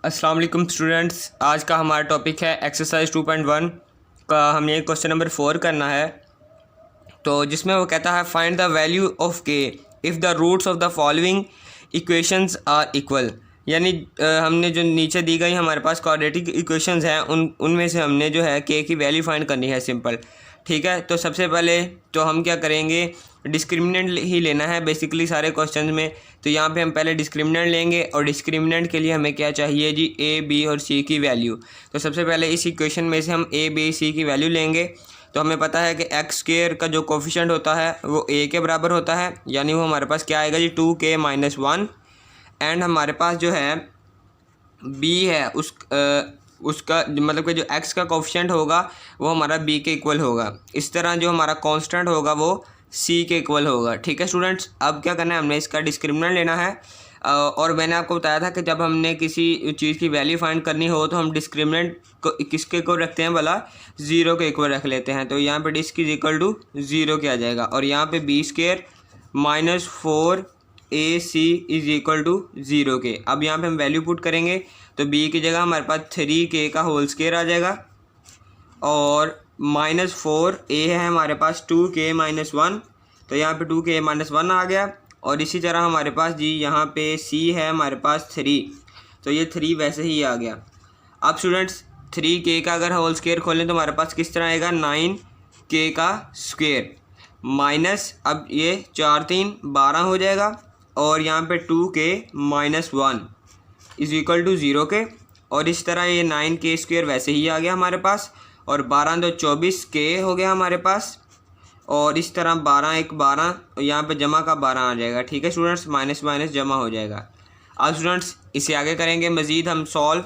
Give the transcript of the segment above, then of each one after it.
अस्सलाम वालेकुम स्टूडेंट्स। आज का हमारा टॉपिक है एक्सरसाइज 2.1 का। हमने क्वेश्चन नंबर 4 करना है, तो जिसमें वो कहता है find the value of k if the roots of the following equations are equal. यानी हमने जो नीचे दी गई हमारे पास क्वाड्रेटिक इक्वेशंस हैं उनमें से हमने जो है के की वैल्यू फाइंड करनी है। सिंपल, ठीक है। तो सबसे पहले तो हम क्या करेंगे, डिस्क्रिमिनेंट ही लेना है बेसिकली सारे क्वेश्चन में। तो यहाँ पे हम पहले डिस्क्रिमिनेंट लेंगे और डिस्क्रिमिनेंट के लिए हमें क्या चाहिए जी, ए बी और सी की वैल्यू। तो सबसे पहले इस इक्वेशन में से हम ए बी सी की वैल्यू लेंगे। तो हमें पता है कि एक्स स्क्वायर का जो कोफिशिएंट होता है वो ए के बराबर होता है, यानी वो हमारे पास क्या आएगा जी 2k-1। एंड हमारे पास जो है बी है उसका मतलब कि जो एक्स का कोफिशिएंट होगा वो हमारा बी के इक्वल होगा। इस तरह जो हमारा कांस्टेंट होगा वो सी के इक्वल होगा। ठीक है स्टूडेंट्स, अब क्या करना है, हमने इसका डिस्क्रिमिनेंट लेना है। और मैंने आपको बताया था कि जब हमने किसी चीज़ की वैल्यू फाइंड करनी हो तो हम डिस्क्रिमिनेंट को किसके को रखते हैं भला, ज़ीरो के इक्वल रख लेते हैं। तो यहाँ पे disc is equal to zero के आ जाएगा। और यहाँ पे B square -4 AC is equal to zero के। अब यहाँ पे हम वैल्यू पुट करेंगे तो b की जगह हमारे पास 3k का होल स्क्वायर आ जाएगा और -4a है हमारे पास 2k-1। तो यहाँ पे 2k-1 आ गया। और इसी तरह हमारे पास जी यहाँ पे c है हमारे पास 3, तो ये 3 वैसे ही आ गया। अब स्टूडेंट्स 3k का अगर होल स्क्वायर खोलें तो हमारे पास किस तरह आएगा, 9k का स्क्वायर माइनस, अब ये 4 3 12 हो जाएगा। और यहाँ पे 2k-1 is equal to zero के। और इस तरह ये 9k स्क्वायर वैसे ही आ गया हमारे पास। और 12 2 24k हो गया हमारे पास। और इस तरह 12 1 12, यहाँ पे जमा का 12 आ जाएगा। ठीक है स्टूडेंट्स, माइनस माइनस जमा हो जाएगा। अब स्टूडेंट्स इसे आगे करेंगे मज़ीद हम सॉल्व।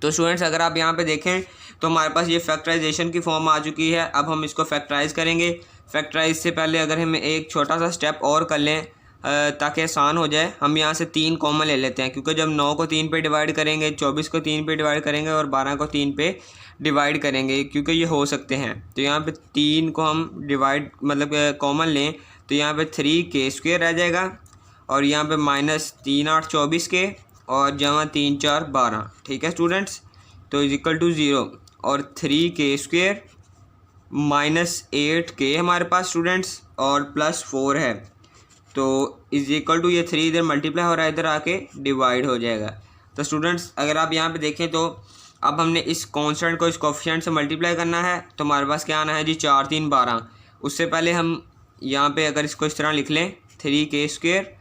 तो स्टूडेंट्स अगर आप यहाँ पे देखें तो हमारे पास ये फैक्टराइजेशन की फॉर्म आ चुकी है। अब हम इसको फैक्टराइज करेंगे। फैक्टराइज से पहले अगर हम एक छोटा सा स्टेप और कर लें ताकि आसान हो जाए, हम यहाँ से 3 कॉमन ले लेते हैं, क्योंकि जब 9 को 3 पे डिवाइड करेंगे, 24 को 3 पे डिवाइड करेंगे और 12 को 3 पे डिवाइड करेंगे, क्योंकि ये हो सकते हैं। तो यहाँ पे 3 को हम डिवाइड मतलब कॉमन लें तो यहाँ पे 3k स्क्वायर रह जाएगा। और यहाँ पे -3 8 24k और जमा 3 4 12। ठीक है स्टूडेंट्स, तो इज इक्वल टू ज़ीरो। और 3k स्क्वायर -8k हमारे पास स्टूडेंट्स और +4 है, तो इज इक्वल टू ये 3 इधर मल्टीप्लाई हो रहा है, इधर आके डिवाइड हो जाएगा। तो स्टूडेंट्स अगर आप यहाँ पे देखें तो अब हमने इस कांस्टेंट को इस कोफिशिएंट से मल्टीप्लाई करना है। तो हमारे पास क्या आना है जी 4 3 12। उससे पहले हम यहाँ पे अगर इसको इस तरह लिख लें 3k स्क्वायर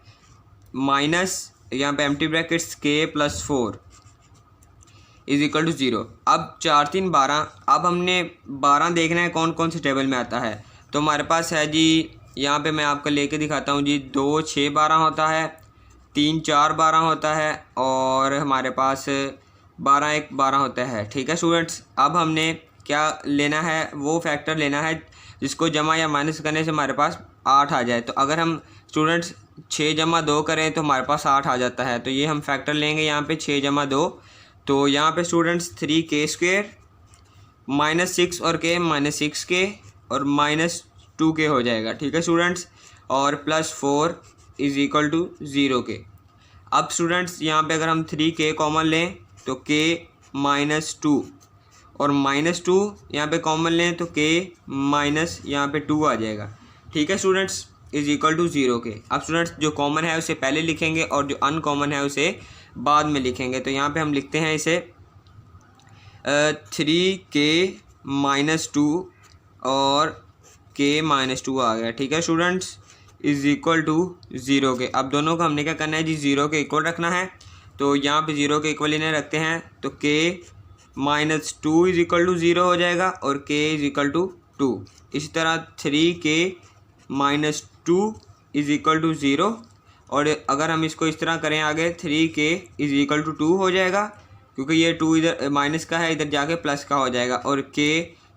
माइनस यहाँ पे empty brackets k + 4 is equal to zero. अब 4 3 12, अब हमने 12 देखना है कौन कौन से टेबल में आता है। तो हमारे पास है जी, यहाँ पे मैं आपको लेके दिखाता हूँ जी, 2 6 12 होता है, 3 4 12 होता है और हमारे पास 12 1 12 होता है। ठीक है स्टूडेंट्स, अब हमने क्या लेना है, वो फैक्टर लेना है जिसको जमा या माइनस करने से हमारे पास 8 आ जाए। तो अगर हम स्टूडेंट्स 6 जमा 2 करें तो हमारे पास 8 आ जाता है। तो ये हम फैक्टर लेंगे यहाँ पे 6 जमा 2। तो यहाँ पे स्टूडेंट्स 3k स्क्वायर -6 और k -6k और -2k हो जाएगा। ठीक है स्टूडेंट्स, और +4 इज इक्वल टू ज़ीरो के। अब स्टूडेंट्स यहाँ पे अगर हम 3k कॉमन लें तो k -2 और -2 यहाँ पे कॉमन लें तो k माइनस यहाँ पे 2 आ जाएगा। ठीक है students, is equal to zero के। अब स्टूडेंट्स जो कॉमन है उसे पहले लिखेंगे और जो अनकॉमन है उसे बाद में लिखेंगे। तो यहाँ पे हम लिखते हैं इसे 3k-2 और k -2 आ गया। ठीक है students, is equal to zero के। अब दोनों को हमने क्या करना है जी, ज़ीरो के इक्वल रखना है। तो यहाँ पे ज़ीरो के इक्वल इन्हें रखते हैं तो k -2 is equal to zero हो जाएगा और k इज इक्वल टू 2। इसी तरह 3k-2 is equal to zero. और अगर हम इसको इस तरह करें आगे 3k इज इक्वल टू 2 हो जाएगा, क्योंकि ये 2 इधर माइनस का है, इधर जाके प्लस का हो जाएगा। और k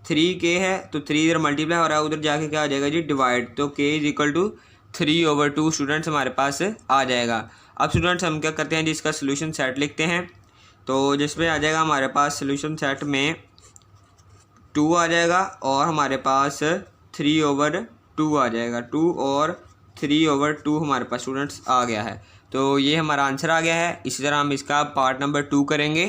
3k है तो 3 इधर मल्टीप्लाई हो रहा है, उधर जाके क्या हो जाएगा जी डिवाइड। तो k is equal to 3/2 students हमारे पास आ जाएगा। अब स्टूडेंट्स हम क्या करते हैं जी, इसका सोल्यूशन सेट लिखते हैं। तो जिसमें आ जाएगा हमारे पास सोल्यूशन सेट में 2 आ जाएगा और हमारे पास 3/2 आ जाएगा। 2 और 3/2 हमारे पास स्टूडेंट्स आ गया है। तो ये हमारा आंसर आ गया है। इसी तरह हम इसका पार्ट नंबर 2 करेंगे।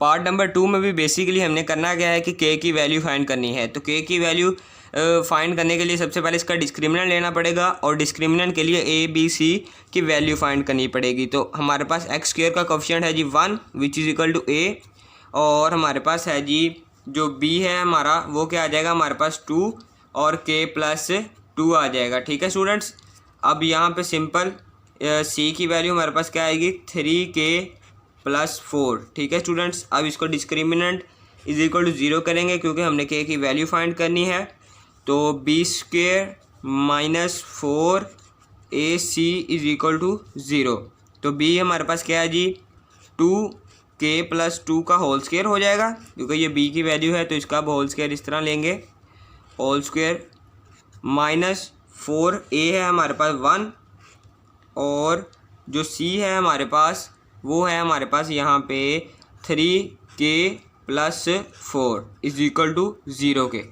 पार्ट नंबर 2 में भी बेसिकली हमने करना क्या है कि के की वैल्यू फाइंड करनी है। तो के की वैल्यू फाइंड करने के लिए सबसे पहले इसका डिस्क्रिमिनेंट लेना पड़ेगा और डिस्क्रिमिनेंट के लिए ए बी सी की वैल्यू फाइंड करनी पड़ेगी। तो हमारे पास एक्स स्क्वायर का कोफिशिएंट है जी 1 विच इज़ इक्वल टू ए, और हमारे पास है जी जो बी है हमारा वो क्या आ जाएगा हमारे पास 2 और के प्लस 2 आ जाएगा। ठीक है स्टूडेंट्स। अब यहाँ पे सिंपल सी की वैल्यू हमारे पास क्या आएगी 3k प्लस 4। ठीक है स्टूडेंट्स। अब इसको डिस्क्रिमिनेंट इज इक्वल टू 0 करेंगे क्योंकि हमने के की वैल्यू फाइंड करनी है। तो B square minus 4ac is equal to 0। तो बी हमारे पास क्या है जी 2k प्लस 2 का होल स्क्वायर हो जाएगा क्योंकि ये b की वैल्यू है। तो इसका अब होल स्क्वायर इस तरह लेंगे, होल स्क्वायर माइनस 4a है हमारे पास 1 और जो c है हमारे पास वो है हमारे पास यहाँ पे 3k plus 4 is equal to 0 के।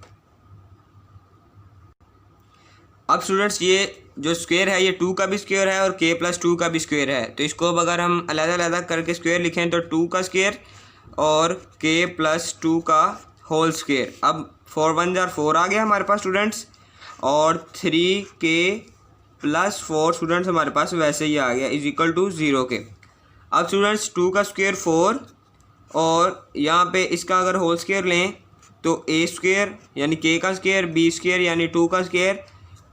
अब स्टूडेंट्स ये जो स्क्वायर है ये 2 का भी स्क्वायर है और k प्लस 2 का भी स्क्वायर है। तो इसको अब अगर हम अलग-अलग करके स्क्वायर लिखें तो 2 का स्क्वायर और k प्लस 2 का होल स्क्वायर। अब 4 1 जार 4 आ गया हमारे पास स्टूडेंट्स, और 3k प्लस 4 स्टूडेंट्स हमारे पास वैसे ही आ गया इज इक्वल टू 0 के। अब स्टूडेंट्स 2 का स्क्वायर 4 और यहाँ पे इसका अगर होल स्क्वायर लें तो a स्क्वायर यानी k का स्क्वायर, b स्क्वायर यानी 2 का स्क्वायर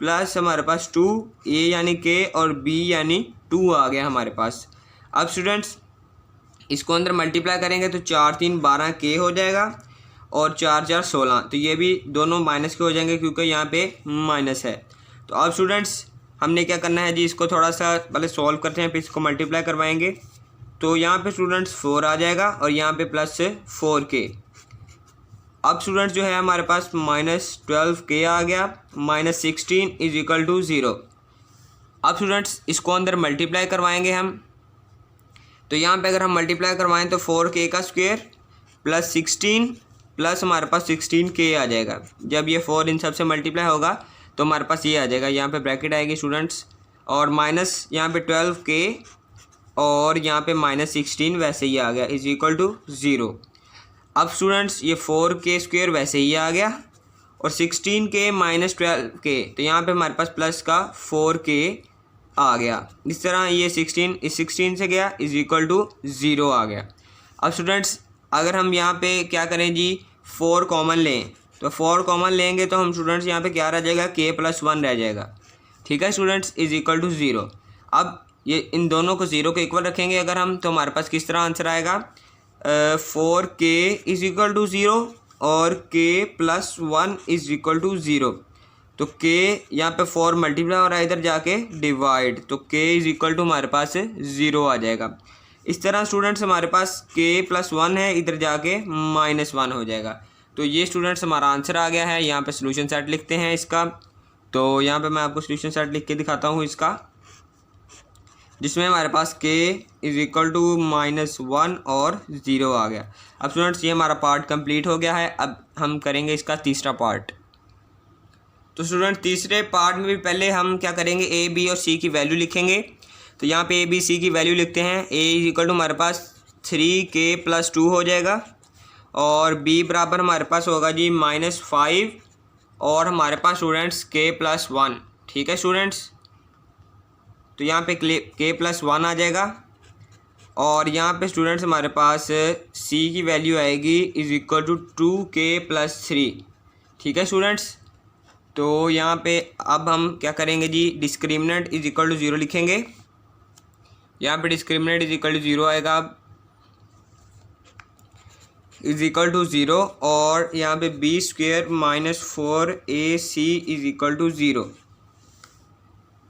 प्लस हमारे पास 2a यानी k और b यानी 2 आ गया हमारे पास। अब स्टूडेंट्स इसको अंदर मल्टीप्लाई करेंगे तो 4 3 12k हो जाएगा और 4 4 16। तो ये भी दोनों माइनस के हो जाएंगे क्योंकि यहाँ पे माइनस है। तो अब स्टूडेंट्स हमने क्या करना है जी इसको थोड़ा सा पहले सॉल्व करते हैं फिर इसको मल्टीप्लाई करवाएंगे। तो यहाँ पे स्टूडेंट्स 4 आ जाएगा और यहाँ पे प्लस 4k। अब स्टूडेंट्स जो है हमारे पास -12k आ गया, -16 इज इक्वल टू 0। अब स्टूडेंट्स इसको अंदर मल्टीप्लाई करवाएंगे हम। तो यहाँ पे अगर हम मल्टीप्लाई करवाएं तो 4k का स्क्वायर प्लस 16 प्लस हमारे पास 16k आ जाएगा। जब ये 4 इन सब से मल्टीप्लाई होगा तो हमारे पास ये आ जाएगा, यहाँ पे ब्रैकेट आएगी स्टूडेंट्स, और माइनस यहाँ पे 12k और यहाँ पे -16 वैसे ही आ गया इज इक्वल टू 0। अब स्टूडेंट्स ये 4k स्क्वायर वैसे ही आ गया और 16k माइनस 12k, तो यहाँ पे हमारे पास प्लस का 4k आ गया। इस तरह ये 16 इस 16 से गया इज इक्वल टू 0 आ गया। अब स्टूडेंट्स अगर हम यहाँ पे क्या करें जी 4 कॉमन लें तो 4 कॉमन लेंगे तो हम स्टूडेंट्स यहाँ पे क्या रह जाएगा k प्लस 1 रह जाएगा। ठीक है स्टूडेंट्स इज इक्वल टू 0। अब ये इन दोनों को 0 के इक्वल रखेंगे अगर हम, तो हमारे पास किस तरह आंसर आएगा 4k इज इक्वल टू 0 और k plus 1 is equal to 0। तो k यहाँ पे 4 मल्टीप्लाई हो रहा है इधर जाके डिवाइड, तो k इज इक्वल टू हमारे पास 0 आ जाएगा। इस तरह स्टूडेंट्स हमारे पास k प्लस 1 है इधर जाके -1 हो जाएगा। तो ये स्टूडेंट्स हमारा आंसर आ गया है। यहाँ पे सोल्यूशन सेट लिखते हैं इसका। तो यहाँ पे मैं आपको सोल्यूशन सेट लिख के दिखाता हूँ इसका, जिसमें हमारे पास k इज इक्वल टू -1 और 0 आ गया। अब स्टूडेंट्स ये हमारा पार्ट कंप्लीट हो गया है। अब हम करेंगे इसका तीसरा पार्ट। तो स्टूडेंट तीसरे पार्ट में भी पहले हम क्या करेंगे a b और c की वैल्यू लिखेंगे। तो यहाँ पे a b c की वैल्यू लिखते हैं। a इज इक्वल टू हमारे पास 3k प्लस 2 हो जाएगा और b बराबर हमारे पास होगा जी -5 और हमारे पास स्टूडेंट्स k प्लस 1। ठीक है स्टूडेंट्स। तो यहाँ पे k प्लस 1 आ जाएगा और यहाँ पे स्टूडेंट्स हमारे पास c की वैल्यू आएगी is equal to 2k plus 3। ठीक है स्टूडेंट्स। तो यहाँ पे अब हम क्या करेंगे जी डिस्क्रिमिनेंट इज इक्वल टू 0 लिखेंगे। यहाँ पे डिस्क्रिमिनेंट इज इक्वल टू 0 आएगा इज इक्वल टू 0 और यहाँ पे b square minus 4ac is equal to 0।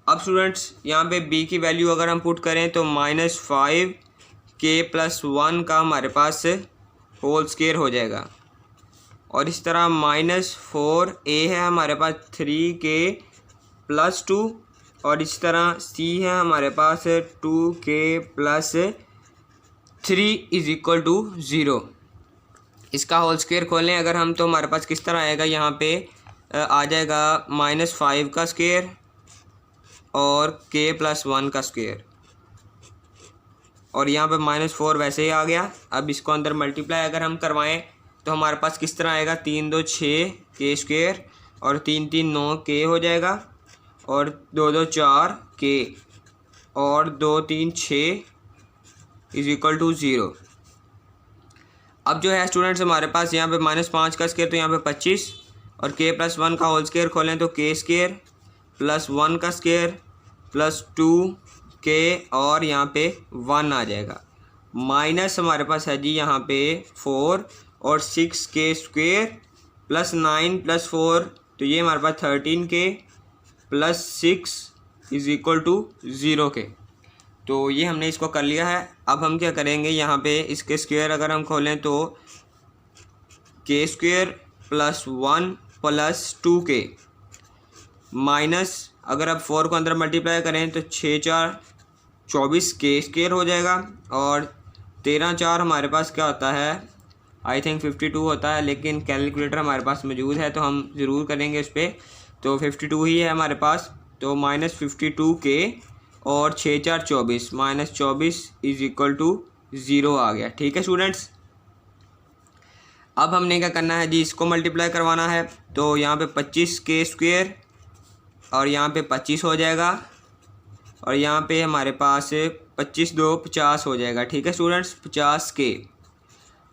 अब स्टूडेंट्स यहाँ पे b की वैल्यू अगर हम पुट करें तो -5k प्लस 1 का हमारे पास होल स्क्वायर हो जाएगा और इस तरह -4a है हमारे पास 3k प्लस 2 और इस तरह c है हमारे पास 2k plus 3 is equal to 0। इसका होल स्क्वायर खोलें अगर हम तो हमारे पास किस तरह आएगा, यहाँ पे आ जाएगा -5 का स्क्वायर और के प्लस 1 का स्क्वायर, और यहाँ पे -4 वैसे ही आ गया। अब इसको अंदर मल्टीप्लाई अगर हम करवाएं तो हमारे पास किस तरह आएगा, 3 2 6 के स्क्वायर और 3 3 9 के हो जाएगा, और 2 2 4 के और 2 3 6 इज इक्वल टू 0। अब जो है स्टूडेंट्स हमारे पास यहाँ पे -5 का स्क्वायर तो यहाँ पे 25, और के प्लस 1 का होल स्क्वायर खोलें तो के स्क्वायर प्लस 1 का स्क्वायर प्लस 2 के और यहाँ पे 1 आ जाएगा, माइनस हमारे पास है जी यहाँ पे 4 और 6 के स्क्वायर प्लस 9 प्लस 4, तो ये हमारे पास 13 के प्लस 6 इज इक्वल टू 0 के। तो ये हमने इसको कर लिया है। अब हम क्या करेंगे, यहाँ पे इसके स्क्वायर अगर हम खोलें तो के स्क्वायर प्लस 1 प्लस 2 के माइनस, अगर आप 4 को अंदर मल्टीप्लाई करें तो 6 4 24 के स्क्वायर हो जाएगा, और 13 4 हमारे पास क्या होता है, आई थिंक 52 होता है, लेकिन कैलकुलेटर हमारे पास मौजूद है तो हम ज़रूर करेंगे इस पर। तो 52 ही है हमारे पास, तो -52 के और 6 4 24 -24 इज इक्वल टू 0 आ गया। ठीक है स्टूडेंट्स, अब हमने क्या करना है जी, इसको मल्टीप्लाई करवाना है। तो यहाँ पे 25 के स्क्वायर और यहाँ पे 25 हो जाएगा, और यहाँ पे हमारे पास 25 2 50 हो जाएगा। ठीक है स्टूडेंट्स, 50 के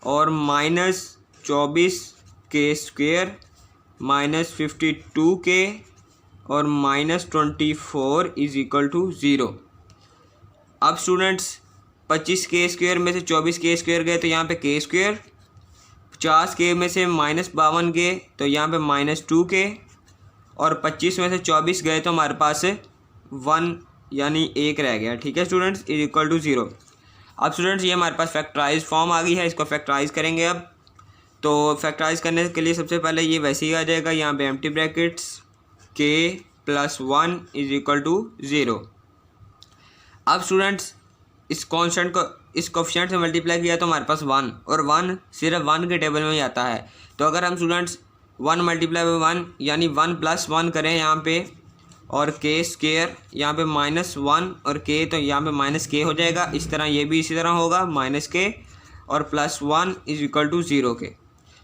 और -24 के स्क्वायर -52 के और -24 इज इक्वल टू 0। अब स्टूडेंट्स 25 के स्क्वायर में से 24 के स्क्वायर गए तो यहाँ पे के स्क्वायर, 50 के में से -52 के तो यहाँ पे -2 के, और 25 में से 24 गए तो हमारे पास 1 यानी 1 रह गया। ठीक है स्टूडेंट्स, इज इक्वल टू 0। अब स्टूडेंट्स ये हमारे पास फैक्टराइज फॉर्म आ गई है, इसको फैक्टराइज करेंगे। अब तो फैक्टराइज करने के लिए सबसे पहले ये वैसे ही आ जाएगा, यहाँ पे एम्प्टी ब्रैकेट्स के प्लस 1 इज इक्वल टू 0। अब स्टूडेंट्स इस कांस्टेंट को इस कोफिशिएंट से मल्टीप्लाई किया तो हमारे पास 1, और 1 सिर्फ 1 के टेबल में ही आता है। तो अगर हम स्टूडेंट्स 1 मल्टीप्लाई बाई 1 यानी 1 प्लस 1 करें यहाँ पे, और के स्क्वायर यहाँ पे -1 और के, तो यहाँ पे माइनस के हो जाएगा। इस तरह ये भी इसी तरह होगा, माइनस के और प्लस 1 इज इक्वल टू 0 के,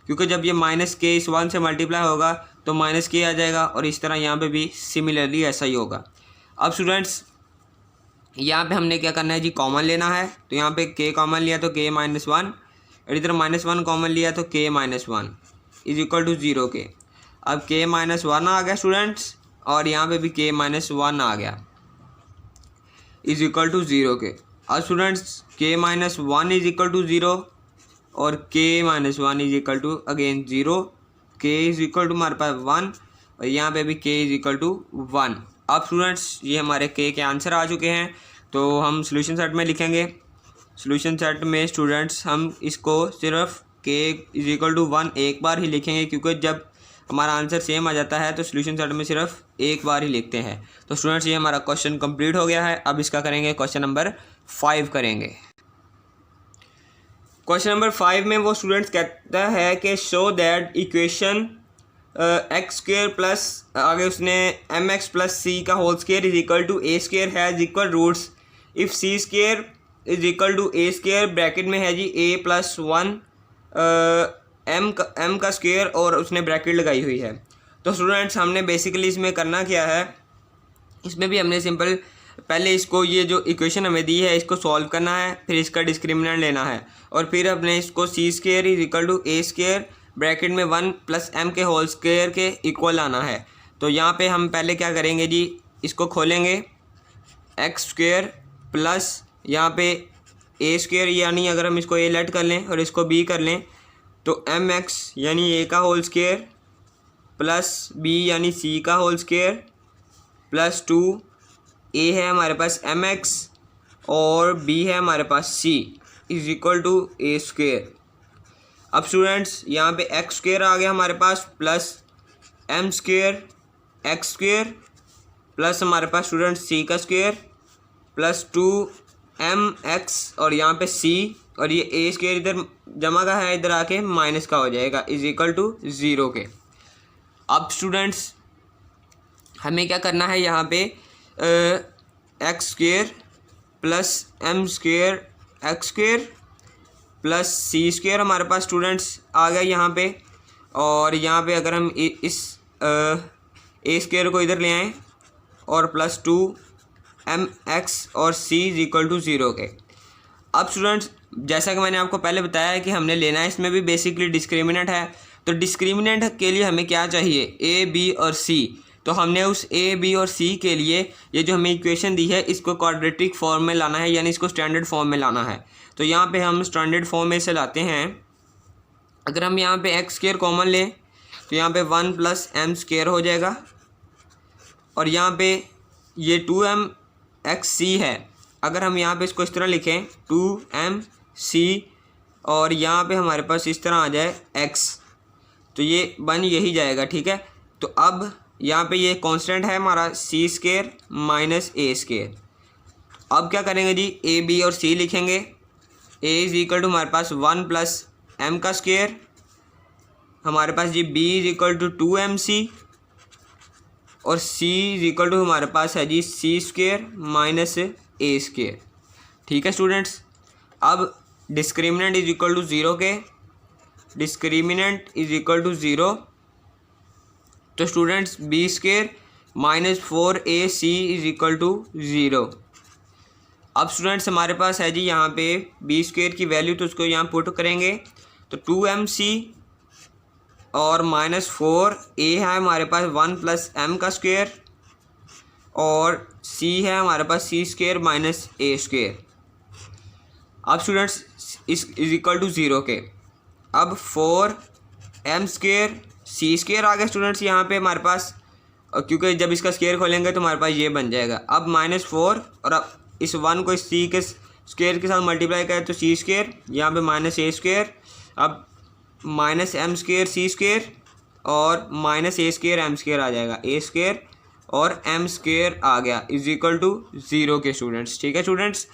क्योंकि जब ये माइनस के इस 1 से मल्टीप्लाई होगा तो माइनस के आ जाएगा, और इस तरह यहाँ पे भी सिमिलरली ऐसा ही होगा। अब स्टूडेंट्स यहाँ पे हमने क्या करना है जी, कॉमन लेना है। तो यहाँ पे के कॉमन लिया तो के -1, और इधर -1 कॉमन लिया तो के -1 इज इक्वल टू 0 के। अब के -1 आ गया स्टूडेंट्स, और यहाँ पे भी के -1 आ गया इज इक्वल टू 0 के। अब स्टूडेंट्स के -1 इज इक्वल टू 0 और के -1 इज इक्वल टू अगेन 0, के इज इक्वल टू हमारे पास 1, और यहाँ पे भी के इज इक्वल टू 1। अब स्टूडेंट्स ये हमारे के आंसर आ चुके हैं, तो हम सॉल्यूशन सेट में लिखेंगे। सॉल्यूशन सेट में स्टूडेंट्स हम इसको सिर्फ के इज इक्वल टू 1 एक बार ही लिखेंगे, क्योंकि जब हमारा आंसर सेम आ जाता है तो सॉल्यूशन सेट में सिर्फ एक बार ही लिखते हैं। तो स्टूडेंट्स ये हमारा क्वेश्चन कंप्लीट हो गया है। अब इसका करेंगे क्वेश्चन नंबर 5 करेंगे। क्वेश्चन नंबर 5 में वो स्टूडेंट्स कहता है कि show that equation X square plus आगे उसने एम एक्स प्लस सी का whole square is equal to A square has equal roots if C square is equal to A square, bracket में है जी ए प्लस 1 एम का square, और उसने bracket लगाई हुई है। तो स्टूडेंट्स हमने बेसिकली इसमें करना क्या है, इसमें भी हमने सिंपल पहले इसको ये जो इक्वेशन हमें दी है इसको सॉल्व करना है, फिर इसका डिस्क्रिमिनेंट लेना है, और फिर अपने इसको c square is equal to A square bracket में 1 प्लस एम के होल स्क्वेयर के इक्वल आना है। तो यहाँ पे हम पहले क्या करेंगे जी, इसको खोलेंगे एक्स स्क्वेयर प्लस यहाँ पे ए स्क्वेयर, यानी अगर हम इसको ए लेट कर लें और इसको बी कर लें तो एम एक्स यानी ए का होल स्क्वेयर प्लस बी यानी सी का होल स्क्वेयर प्लस 2 ए है हमारे पास एम एक्स और बी है हमारे पास c is equal to A square. अब स्टूडेंट्स यहाँ पे एक्स स्क्वेयर आ गया हमारे पास plus m square x square plus हमारे पास स्टूडेंट्स सी का स्क्वेयर प्लस 2 एम एक्स और यहाँ पे सी, और ये ए स्क्वेयर इधर जमा का है, इधर आके माइनस का हो जाएगा इज इक्वल टू 0 के। अब स्टूडेंट्स हमें क्या करना है, यहाँ पे x square plus m square x square plus c square हमारे पास स्टूडेंट्स आ गया यहाँ पे। और यहाँ पे अगर हम इस ए स्क्वेयर को इधर ले आएँ और प्लस 2mx और c इज इक्वल टू 0 के। अब स्टूडेंट्स जैसा कि मैंने आपको पहले बताया है कि हमने लेना है, इसमें भी बेसिकली डिस्क्रिमिनेंट है। तो डिस्क्रिमिनेंट के लिए हमें क्या चाहिए, a b और c। तो हमने उस a b और c के लिए ये जो हमें इक्वेशन दी है इसको क्वाड्रेटिक फॉर्म में लाना है, यानी इसको स्टैंडर्ड फॉर्म में लाना है। तो यहाँ पे हम स्टैंडर्ड फॉर्म में से लाते हैं। अगर हम यहाँ पे एक्स स्क्वेयर कॉमन लें तो यहाँ पे 1 प्लस एम स्क्वेयर हो जाएगा, और यहाँ पे ये 2mxc है। अगर हम यहाँ पे इसको इस तरह लिखें 2mc और यहाँ पे हमारे पास इस तरह आ जाए x, तो ये बन यही जाएगा, ठीक है। तो अब यहाँ पे ये कांस्टेंट है हमारा c square minus a square. अब क्या करेंगे जी, a b और c लिखेंगे। a इज इक्वल टू हमारे पास 1 प्लस m का स्क्वेयर, हमारे पास जी b is equal to 2mc और c इज इक्वल टू हमारे पास है जी c square minus a square, ठीक है स्टूडेंट्स। अब डिस्क्रिमिनेंट इज इक्वल टू 0 के, डिस्क्रिमिनेंट इज इक्वल टू 0, तो students b square minus 4ac is equal to 0। अब स्टूडेंट्स हमारे पास है जी यहाँ पे b स्क्वेयर की वैल्यू, तो उसको यहाँ पुट करेंगे तो 2mc और माइनस 4a है हमारे पास 1 प्लस m का स्क्वेयर, और c है हमारे पास c square minus a square. अब स्टूडेंट्स इज इक्वल टू 0 के। अब 4m स्क्वेयर c स्क्वेयर आ गया स्टूडेंट्स यहाँ पे हमारे पास, और क्योंकि जब इसका स्क्वेयर खोलेंगे तो हमारे पास ये बन जाएगा। अब माइनस 4 और अब इस 1 को इस c के स्क्वेयर के साथ मल्टीप्लाई करें तो c स्क्वेयर, यहाँ पे माइनस a स्क्वेयर, अब minus M square c square और माइनस ए स्क्वेयर एम स्क्वेयर आ जाएगा, ए स्क्वेयर और एम स्क्वेयर आ गया इज इक्वल टू 0 के स्टूडेंट्स, ठीक है स्टूडेंट्स।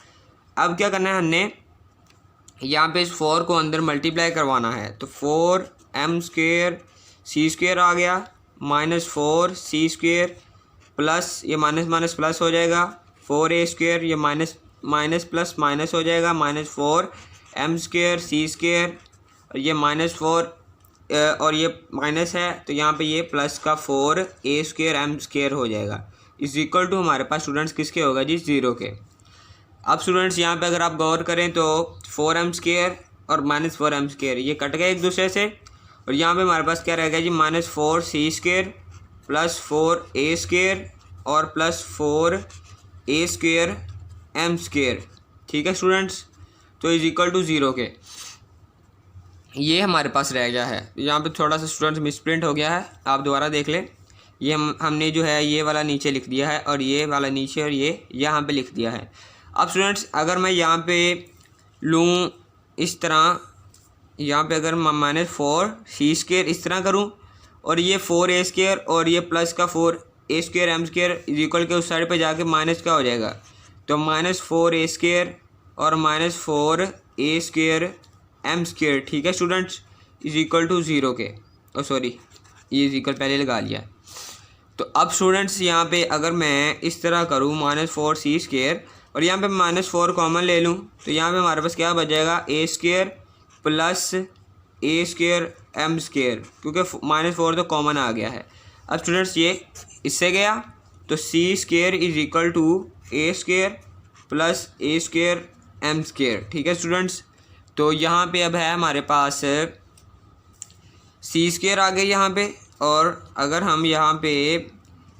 अब क्या करना है, हमने यहाँ पे इस 4 को अंदर मल्टीप्लाई करवाना है, तो 4m स्क्वेयर सी स्क्वेयर आ गया माइनस 4c स्क्वेयर प्लस ये माइनस माइनस प्लस हो जाएगा 4a स्क्वेयर, ये माइनस माइनस प्लस माइनस हो जाएगा minus 4m square c square, ये माइनस 4 और ये माइनस है तो यहाँ पे ये प्लस का 4a स्क्वेयर एम स्क्वेयर हो जाएगा इज इक्वल टू हमारे पास स्टूडेंट्स किसके होगा जी, 0 के। अब स्टूडेंट्स यहाँ पे अगर आप गौर करें तो 4m स्क्वेयर और माइनस 4m स्क्वेयर ये कट गए एक दूसरे से, और यहाँ पे हमारे पास क्या रहेगा जी, minus 4c square plus 4a square और plus 4a square M square, ठीक है स्टूडेंट्स। तो इज इक्वल टू 0 के ये हमारे पास रह गया है। यहाँ पे थोड़ा सा स्टूडेंट्स मिसप्रिंट हो गया है, आप दोबारा देख लें। ये हमने जो है ये वाला नीचे लिख दिया है और ये वाला नीचे और ये यहाँ पे लिख दिया है। अब स्टूडेंट्स अगर मैं यहाँ पे लूँ इस तरह, यहाँ पे अगर मैं माइनस 4c स्क्वेयर इस तरह करूँ और ये 4a स्क्वेयर और ये प्लस का 4a square M square is equal के उस साइड पे जाके माइनस क्या हो जाएगा, तो माइनस 4a स्क्वेयर और minus 4a square M square, ठीक है स्टूडेंट्स, इज इक्वल टू 0 के। और सॉरी ये इज इक्वल पहले लगा लिया। तो अब स्टूडेंट्स यहाँ पे अगर मैं इस तरह करूँ माइनस 4c स्क्वेयर और यहाँ पे माइनस 4 कॉमन ले लूँ तो यहाँ पे हमारे पास क्या बच जाएगा, a square plus a square M square, क्योंकि माइनस 4 तो कॉमन आ गया है। अब स्टूडेंट्स ये इससे गया तो c square is equal to a square plus a square M square, ठीक है स्टूडेंट्स। तो यहाँ पे अब है हमारे पास सी स्क्वेयर आ गई यहाँ पे, और अगर हम यहाँ पे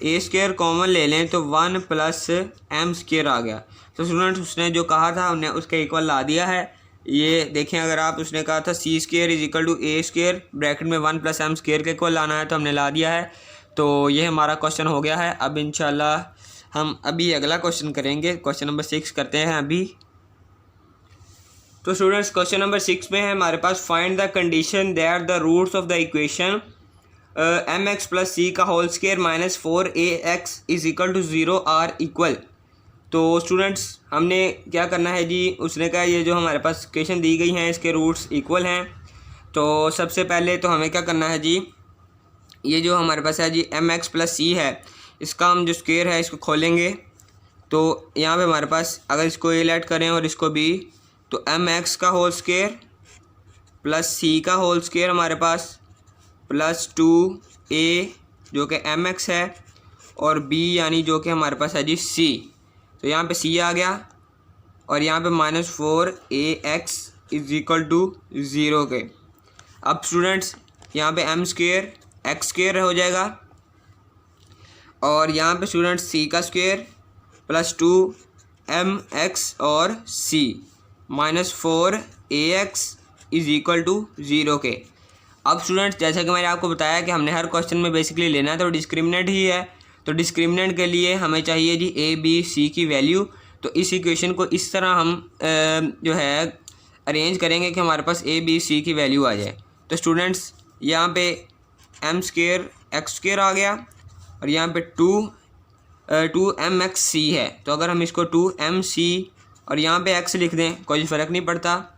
ए स्क्वेयर कॉमन ले लें तो 1 प्लस एम स्क्वेयर आ गया। तो स्टूडेंट्स उसने जो कहा था हमने उसका इक्वल ला दिया है। ये देखें, अगर आप उसने कहा था c square is equal to A square bracket में 1 प्लस एम स्क्वेयर के इक्वल लाना है, तो हमने ला दिया है। तो ये हमारा क्वेश्चन हो गया है। अब इंशाल्लाह हम अभी अगला क्वेश्चन करेंगे, क्वेश्चन नंबर 6 करते हैं अभी। तो स्टूडेंट्स क्वेश्चन नंबर 6 में है हमारे पास find the condition that the roots of the equation m x plus सी का whole square minus 4ax is equal to 0 are equal. तो स्टूडेंट्स हमने क्या करना है जी, उसने कहा ये जो हमारे पास इक्वेशन दी गई हैं इसके रूट्स इक्वल हैं। तो सबसे पहले तो हमें क्या करना है जी, ये जो हमारे पास है जी एम एक्स प्लस सी है, इसका हम जो स्क्वायर है इसको खोलेंगे तो यहाँ पे हमारे पास अगर इसको ए लेट करें और इसको बी, तो एम एक्स का होल स्क्वायर प्लस सी का होल स्क्वायर हमारे पास प्लस 2a जो कि एम एक्स है और b यानी जो कि हमारे पास है जी c। तो यहाँ पे c आ गया और यहाँ पे -4ax इज इक्वल टू 0 के। अब स्टूडेंट्स यहाँ पे m स्क्वेयर एक्स स्क्वेयर हो जाएगा और यहाँ पे स्टूडेंट्स c का स्क्वेयर प्लस 2mx और c -4ax is equal to 0 के। अब स्टूडेंट्स जैसा कि मैंने आपको बताया कि हमने हर क्वेश्चन में बेसिकली लेना है तो डिस्क्रिमिनेंट ही है, तो डिस्क्रिमिनेंट के लिए हमें चाहिए जी ए बी सी की वैल्यू। तो इस इक्वेशन को इस तरह हम जो है अरेंज करेंगे कि हमारे पास ए बी सी की वैल्यू आ जाए। तो स्टूडेंट्स यहाँ पे एम स्क्वेयर एक्स स्क्वेयर आ गया और यहाँ पे 2mx c है। तो अगर हम इसको 2mc और यहाँ पे x लिख दें कोई फ़र्क नहीं पड़ता,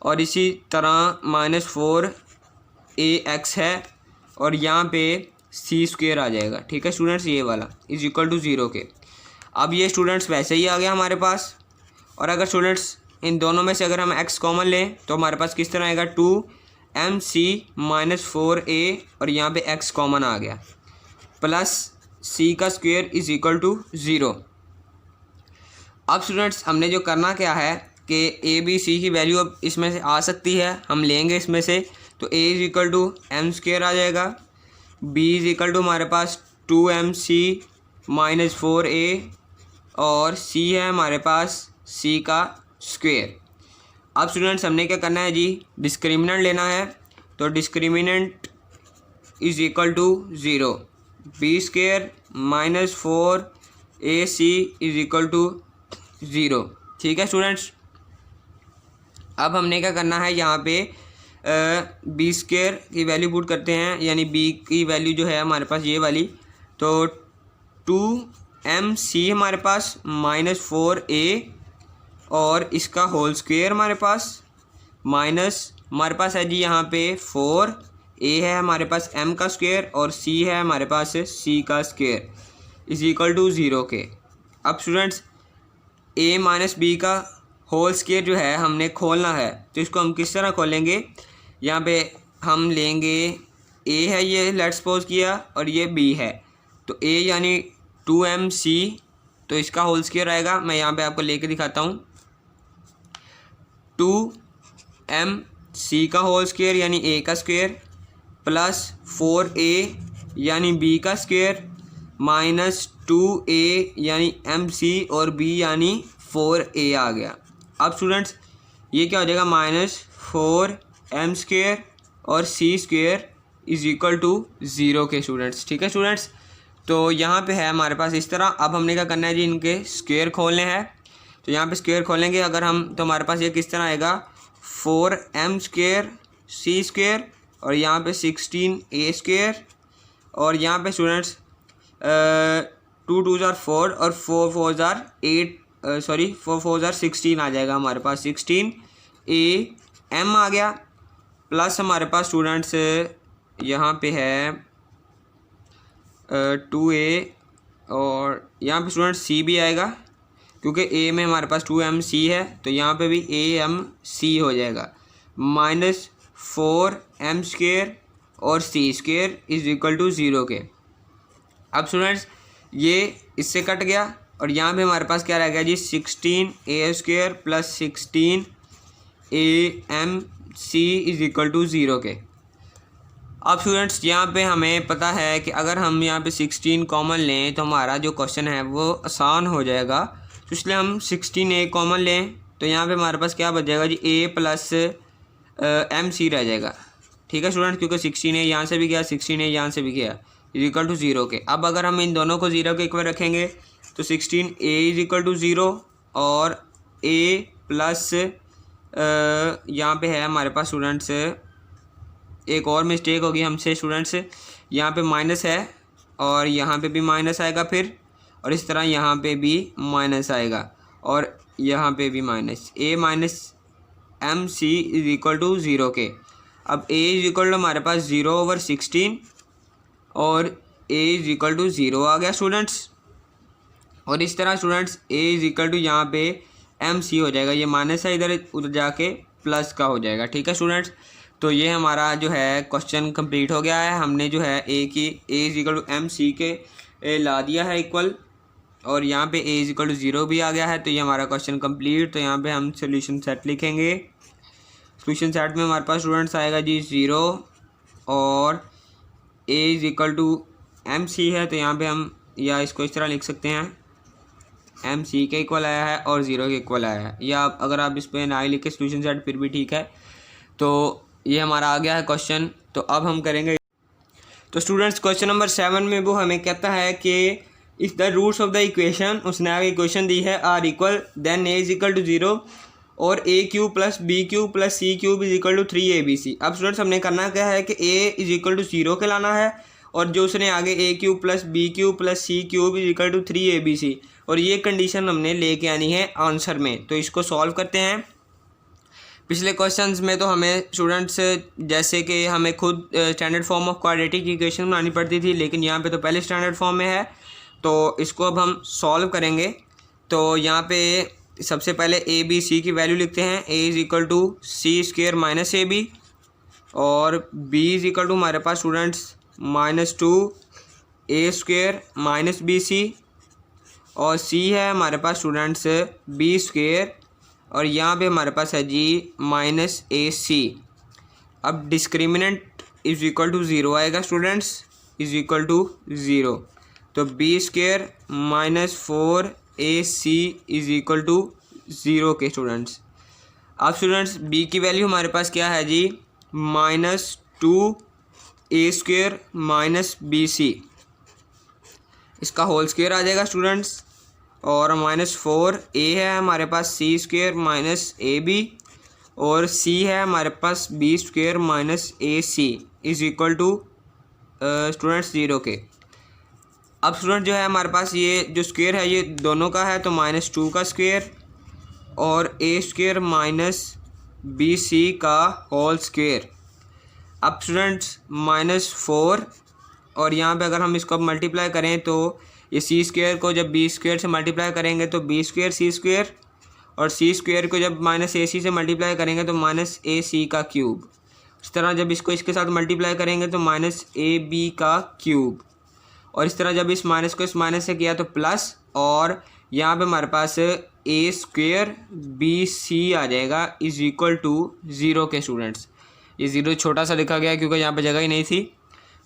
और इसी तरह -4ax है और यहाँ पे c स्क्वेयर आ जाएगा। ठीक है स्टूडेंट्स, ये वाला इज इक्वल टू 0 के। अब ये स्टूडेंट्स वैसे ही आ गया हमारे पास। और अगर स्टूडेंट्स इन दोनों में से अगर हम x कॉमन लें तो हमारे पास किस तरह आएगा 2mc -4a और यहाँ पे x कॉमन आ गया प्लस c का स्क्वेयर इज इक्वल टू 0। अब स्टूडेंट्स हमने जो करना क्या है कि ए बी सी की वैल्यू अब इसमें से आ सकती है, हम लेंगे इसमें से। तो a is equal to m square आ जाएगा, b इज इक्वल टू हमारे पास 2mc -4a और c है हमारे पास c का स्क्वेयर। अब स्टूडेंट्स हमने क्या करना है जी, डिस्क्रिमिनेंट लेना है। तो discriminant is equal to 0, b square -4ac is equal to 0। ठीक है स्टूडेंट्स, अब हमने क्या करना है यहाँ पे बी स्क्वेयर की वैल्यू पुट करते हैं, यानी b की वैल्यू जो है हमारे पास ये वाली। तो 2mc हमारे पास -4a और इसका होल स्क्वेयर हमारे पास माइनस हमारे पास है जी यहाँ पे 4a है हमारे पास m का स्क्वेयर और c है हमारे पास c का स्क्वेयर इज इक्वल टू 0 के। अब स्टूडेंट्स a माइनस b का होल स्क्वेयर जो है हमने खोलना है, तो इसको हम किस तरह खोलेंगे। यहाँ पे हम लेंगे a है ये लेट्स सपोज किया और ये b है, तो a यानी 2mc तो इसका होल स्क्वेयर आएगा। मैं यहाँ पे आपको लेके दिखाता हूँ, 2mc का होल स्क्वेयर यानी a का स्क्वेयर प्लस 4a यानी b का स्क्वेयर माइनस 2a यानी mc और b यानी 4a आ गया। अब स्टूडेंट्स ये क्या हो जाएगा -4m स्क्वेयर और c square is equal to 0 के स्टूडेंट्स। ठीक है स्टूडेंट्स, तो यहाँ पे है हमारे पास इस तरह। अब हमने क्या करना है जी, इनके स्क्वेयर खोलने हैं। तो यहाँ पे स्क्वेयर खोलेंगे अगर हम, तो हमारे पास ये किस तरह आएगा 4m स्क्वेयर c स्क्वेयर और यहाँ पे 16a स्क्वेयर और यहाँ पे स्टूडेंट्स 2 2 जार 4 और 4 4 जार 8 4 4 जार 16 आ जाएगा हमारे पास 16am आ गया। प्लस हमारे पास स्टूडेंट्स यहाँ पे है 2a और यहाँ पे स्टूडेंट्स c भी आएगा क्योंकि a में हमारे पास 2mc है, तो यहाँ पे भी amc हो जाएगा -4m स्क्वेयर और c square is equal to 0 के। अब स्टूडेंट्स ये इससे कट गया और यहाँ पे हमारे पास क्या रह गया जी 16a square plus 16amc is equal to 0 के। अब स्टूडेंट्स यहाँ पे हमें पता है कि अगर हम यहाँ पे 16 कॉमन लें तो हमारा जो क्वेश्चन है वो आसान हो जाएगा, तो इसलिए हम 16a कॉमन लें। तो यहाँ पे हमारे पास क्या बच जाएगा जी a प्लस mc रह जाएगा। ठीक है स्टूडेंट्स, क्योंकि 16a यहाँ से भी गया 16a यहाँ से भी गया इज इक्वल टू 0 के। अब अगर हम इन दोनों को 0 के इक्वल रखेंगे तो 16a इज इक्वल टू 0 और a प्लस यहाँ पे है हमारे पास स्टूडेंट्स एक और मिस्टेक होगी हमसे स्टूडेंट्स, यहाँ पे माइनस है और यहाँ पे भी माइनस आएगा फिर, और इस तरह यहाँ पे भी माइनस आएगा और यहाँ पे भी minus a minus mc is equal to 0 के। अब a इज इक्वल टू हमारे पास 0/16 और a इज इक्वल टू 0 आ गया स्टूडेंट्स। और इस तरह students A is equal to यहाँ पे एम सी हो जाएगा, ये माइनस है इधर उधर जाके प्लस का हो जाएगा। ठीक है स्टूडेंट्स, तो ये हमारा जो है क्वेश्चन कंप्लीट हो गया है। हमने जो है ए की a is equal to m c के ला दिया है इक्वल, और यहाँ पे ए इज इक्वल टू 0 भी आ गया है। तो ये हमारा क्वेश्चन कंप्लीट। तो यहाँ पे हम सोल्यूशन सेट लिखेंगे। सोल्यूशन सेट में हमारे पास स्टूडेंट्स आएगा जी 0 और a is equal to m c है, तो यहाँ पे हम या इसको इस तरह लिख सकते हैं, एम सी के इक्वल आया है और 0 के इक्वल आया है, या अगर आप इस पर ना ही लिखे सोल्यूशन सेट फिर भी ठीक है। तो ये हमारा आ गया है क्वेश्चन। तो अब हम करेंगे, तो स्टूडेंट्स क्वेश्चन नंबर 7 में वो हमें कहता है कि if the roots of the equation, उसने आगे इक्वेशन दी है, are equal then a is equal to 0 और a cube plus b cube plus c cube is equal to 3abc। अब स्टूडेंट्स हमने करना क्या है कि ए इज इक्वल टू 0 के लाना है, और जो उसने आगे a cube plus b cube plus c cube is equal to 3abc, और ये कंडीशन हमने लेके आनी है आंसर में। तो इसको सॉल्व करते हैं। पिछले क्वेश्चंस में तो हमें स्टूडेंट्स जैसे कि हमें खुद standard form of quadratic equation बनानी पड़ती थी, लेकिन यहाँ पे तो पहले स्टैंडर्ड फॉर्म में है। तो इसको अब हम सॉल्व करेंगे। तो यहाँ पे सबसे पहले ए बी सी की वैल्यू लिखते हैं। A is equal to C square minus A B, और बी इज़ इक्वल टू हमारे पास students -2 A square minus B C, और सी है हमारे पास स्टूडेंट्स बी स्क्वेयर, और यहाँ पे हमारे पास है जी माइनस ए सी। अब डिस्क्रिमिनेंट इज इक्वल टू 0 आएगा स्टूडेंट्स, इज इक्वल टू 0। तो B square minus 4 A C is equal to 0 के स्टूडेंट्स। अब स्टूडेंट्स बी की वैल्यू हमारे पास क्या है जी, -2 ए स्क्वेयर माइनस बी सी, इसका होल स्क्वेयर आ जाएगा स्टूडेंट्स, और -4 ए है हमारे पास c square minus A B, और सी है हमारे पास b square minus a C is equal to students 0 के। अब स्टूडेंट जो है हमारे पास ये जो स्क्वेयर है ये दोनों का है, तो -2 का स्क्वेयर और ए स्क्वेयर माइनस बी सी का होल स्क्वेयर। अब स्टूडेंट्स -4, और यहाँ पे अगर हम इसको मल्टीप्लाई करें तो ये सी स्क्वेयर को जब बी स्क्वेयर से मल्टीप्लाई करेंगे तो बी स्क्वेयर सी स्क्वेयर, और सी स्क्वेयर को जब माइनस ए सी से मल्टीप्लाई करेंगे तो माइनस ए सी का क्यूब। इस तरह जब इसको इसके साथ मल्टीप्लाई करेंगे तो माइनस ए बी का क्यूब, और इस तरह जब इस माइनस को इस माइनस से किया तो प्लस, और यहाँ पे हमारे पास ए स्क्वेयर बी सी आ जाएगा इज इक्वल टू 0 के स्टूडेंट्स। ये 0 छोटा सा लिखा गया क्योंकि यहाँ पे जगह ही नहीं थी।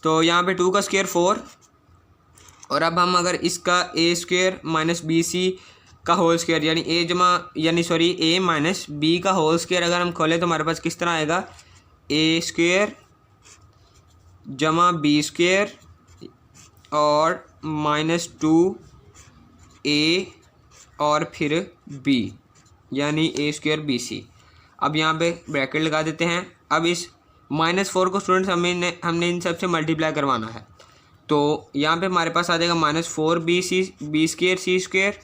तो यहाँ पे 2 का स्क्वेयर 4, और अब हम अगर इसका ए स्क्वेयर माइनस बी सी का होल स्क्वेयर यानी ए माइनस बी का होल स्क्वेयर अगर हम खोलें तो हमारे पास किस तरह आएगा, ए स्क्वेयर जमा बी स्क्वेयर और -2 ए और फिर बी यानी ए स्क्वेयर बी सी। अब यहाँ पे ब्रैकेट लगा देते हैं। अब इस -4 को स्टूडेंट्स हमने इन सब से मल्टीप्लाई करवाना है, तो यहाँ पे हमारे पास आ जाएगा -4 बी स्क्वेयर सी स्क्वेयर,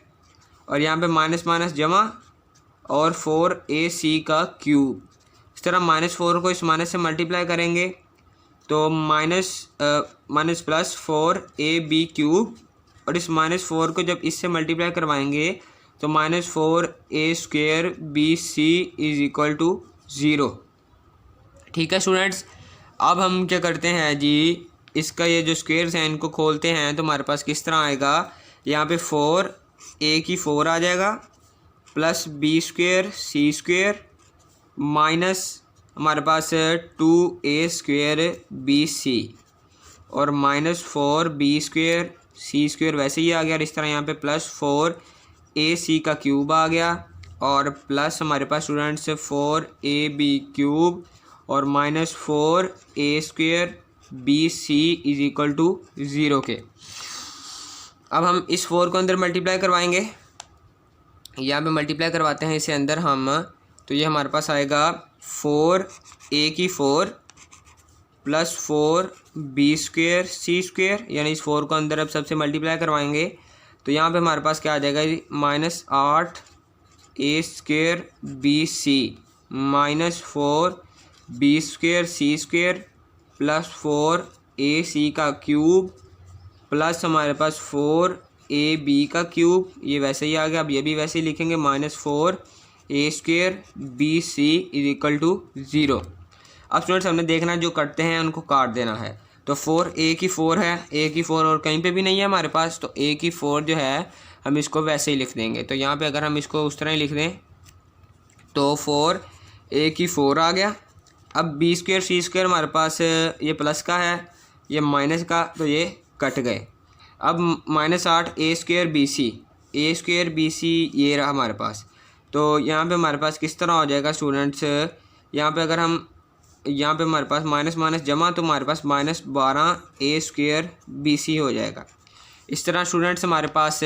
और यहाँ पे माइनस माइनस जमा और 4 ए सी का क्यूब। इस तरह -4 को इस माइनस से मल्टीप्लाई करेंगे तो minus plus 4 A B cube, और इस -4 को जब इससे मल्टीप्लाई करवाएंगे तो -4 a square b c is equal to 0। ठीक है स्टूडेंट्स, अब हम क्या करते हैं जी, इसका ये जो स्क्वेयर्स हैं इनको खोलते हैं तो हमारे पास किस तरह आएगा, यहाँ पे 4 ए की 4 आ जाएगा plus B square c square minus हमारे पास 2 ए स्क्वेयर बी सी, और -4 बी स्क्वेयर सी स्क्वेयर वैसे ही आ गया। और इस तरह यहाँ पे +4 ए सी का क्यूब आ गया, और प्लस हमारे पास स्टूडेंट्स 4 ए बी क्यूब और -4 a square b c is equal to 0 के। अब हम इस 4 को अंदर मल्टीप्लाई करवाएंगे, यहाँ पे मल्टीप्लाई करवाते हैं इसे अंदर हम, तो ये हमारे पास आएगा 4 ए की 4 plus 4 b square c square, यानी इस 4 को अंदर अब सबसे मल्टीप्लाई करवाएंगे तो यहाँ पे हमारे पास क्या आ जाएगा, -8 a square b c -4 b square c square plus 4 A c का क्यूब प्लस हमारे पास 4 ए बी का क्यूब, ये वैसे ही आ गया। अब ये भी वैसे ही लिखेंगे, -4 a² bc is equal to 0। अब स्टूडेंट्स हमने देखना जो कटते हैं उनको काट देना है। तो 4 a की 4 है, a की 4 और कहीं पे भी नहीं है हमारे पास, तो a की 4 जो है हम इसको वैसे ही लिख देंगे। तो यहाँ पे अगर हम इसको उस तरह ही लिख दें तो 4 a की 4 आ गया। अब b² c² हमारे पास ये प्लस का है, ये माइनस का, तो ये कट गए। अब -8 a² bc ये रहा हमारे पास। तो यहाँ पे हमारे पास किस तरह हो जाएगा स्टूडेंट्स, यहाँ पे अगर हम यहाँ पे हमारे पास माइनस माइनस जमा, तो हमारे पास -12 a² bc हो जाएगा। इस तरह स्टूडेंट्स हमारे पास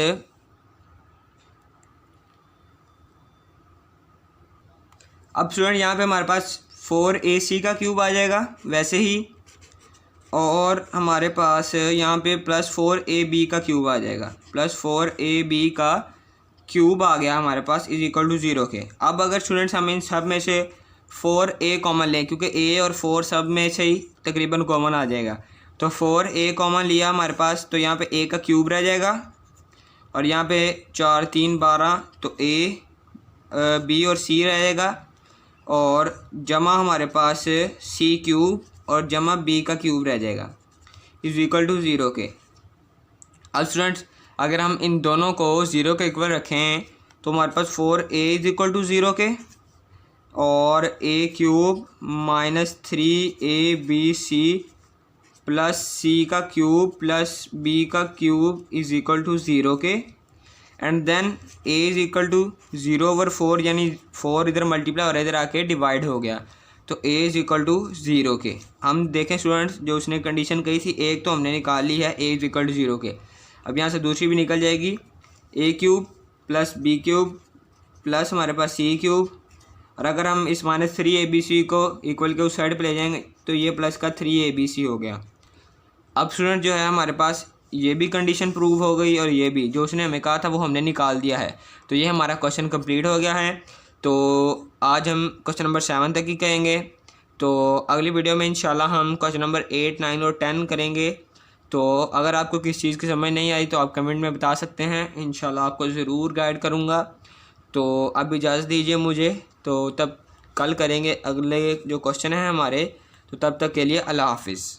अब स्टूडेंट यहाँ पे हमारे पास 4ac का क्यूब आ जाएगा वैसे ही, और हमारे पास यहाँ पे +4ab का क्यूब आ जाएगा। +4ab का क्यूब आ गया हमारे पास इज इक्वल टू 0 के। अब अगर स्टूडेंट्स हम इन सब में से 4a कॉमन लें, क्योंकि a और 4 सब में से ही तकरीबन कॉमन आ जाएगा, तो 4a कॉमन लिया हमारे पास, तो यहाँ पे a का क्यूब रह जाएगा, और यहाँ पे 4 3 12, तो a b और c रह जाएगा, और जमा हमारे पास c³ और जमा b का क्यूब रह जाएगा इज इक्वल टू 0 के। अब स्टूडेंट्स अगर हम इन दोनों को 0 के इक्वल रखें तो हमारे पास 4a इज इक्वल टू 0 के, और a³ -3abc प्लस c का क्यूब प्लस b का क्यूब इज इक्वल टू 0 के, and then a is equal to 0/4, यानी 4 इधर मल्टीप्लाई और इधर आके डिवाइड हो गया, तो a इज इक्वल टू 0 के। हम देखें स्टूडेंट्स जो उसने कंडीशन कही थी, एक तो हमने निकाल ली है a इज इक्वल टू 0 के। अब यहाँ से दूसरी भी निकल जाएगी, a³ प्लस b³ प्लस हमारे पास c³, और अगर हम इस -3abc को इक्वल के उस साइड पे ले जाएंगे तो ये प्लस का 3abc हो गया। अब स्टूडेंट जो है हमारे पास ये भी कंडीशन प्रूव हो गई, और ये भी जो उसने हमें कहा था वो हमने निकाल दिया है। तो ये हमारा क्वेश्चन कंप्लीट हो गया है। तो आज हम क्वेश्चन नंबर 7 तक ही करेंगे। तो अगली वीडियो में इंशाल्लाह हम क्वेश्चन नंबर 8, 9 और 10 करेंगे। तो अगर आपको किस चीज़ की समझ नहीं आई तो आप कमेंट में बता सकते हैं, इंशाल्लाह आपको ज़रूर गाइड करूँगा। तो अब इजाज़त दीजिए मुझे, तो तब कल करेंगे अगले जो क्वेश्चन हैं हमारे। तो तब तक के लिए अल्लाह हाफिज़।